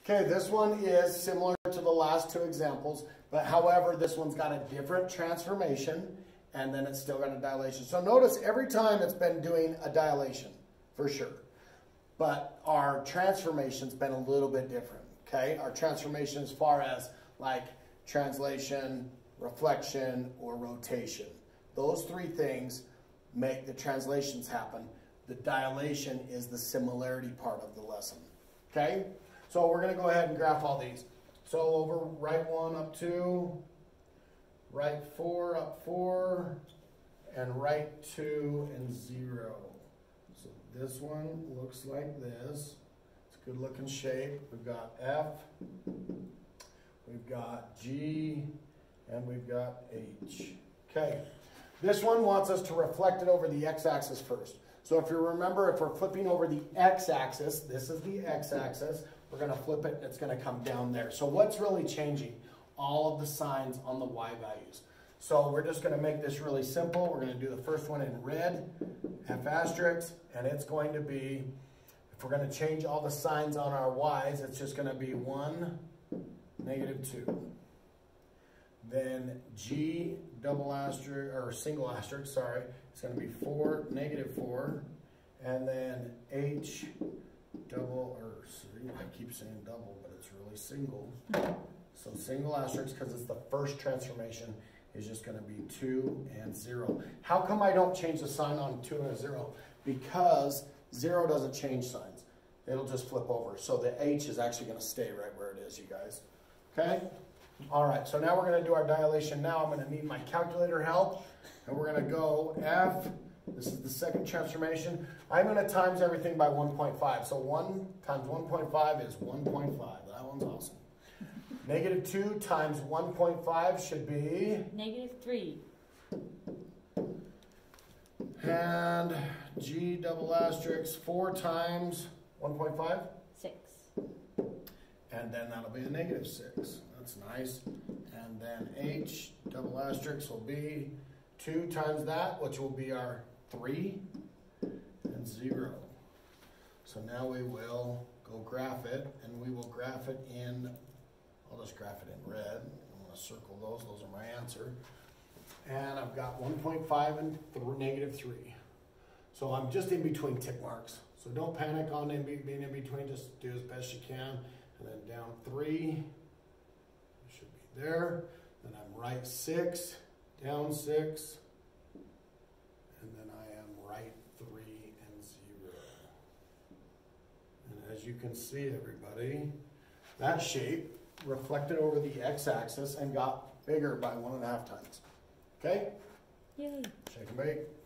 Okay, this one is similar to the last two examples, but however, this one's got a different transformation, and then it's still got a dilation. So notice every time it's been doing a dilation, for sure. But our transformation's been a little bit different, okay? Our transformation as far as like translation, reflection, or rotation. Those three things make the translations happen. The dilation is the similarity part of the lesson, okay? So we're going to go ahead and graph all these. So over right 1 up 2, right 4 up 4, and right 2 and 0. So this one looks like this. It's a good looking shape. We've got F, we've got G, and we've got H. Okay. This one wants us to reflect it over the x-axis first. So if you remember, if we're flipping over the x-axis, this is the x-axis, we're going to flip it and it's going to come down there. So what's really changing? All of the signs on the y values. So we're just going to make this really simple. We're going to do the first one in red, F asterisk, and it's going to be, if we're going to change all the signs on our y's, it's just going to be 1, -2. Then G double asterisk, or single asterisk, sorry, it's going to be 4, -4. And then H double, or I keep saying double, but it's really single. So single asterisk, because it's the first transformation, is just going to be 2 and 0. How come I don't change the sign on 2 and a 0? Because 0 doesn't change signs. It'll just flip over. So the H is actually going to stay right where it is, you guys. Okay? All right, so now we're going to do our dilation. Now I'm going to need my calculator help, and we're going to go F. This is the second transformation. I'm going to times everything by 1.5. So 1 times 1.5 is 1.5. That one's awesome. -2 times 1.5 should be? -3. And G double asterisk 4 times 1.5? 6. And then that'll be a -6. That's nice. And then H double asterisk will be 2 times that, which will be our 3 and 0. So now we will go graph it, and we will graph it in, I'll just graph it in red. I'm going to circle those. Those are my answer. And I've got 1.5 and -3. So I'm just in between tick marks. So don't panic on being in between. Just do as best you can. And then down 3. Should be there. Then I'm right 6, down 6. And then I am right 3 and 0. And as you can see, everybody, that shape reflected over the x-axis and got bigger by 1.5 times. Okay? Yay. Shake and bake.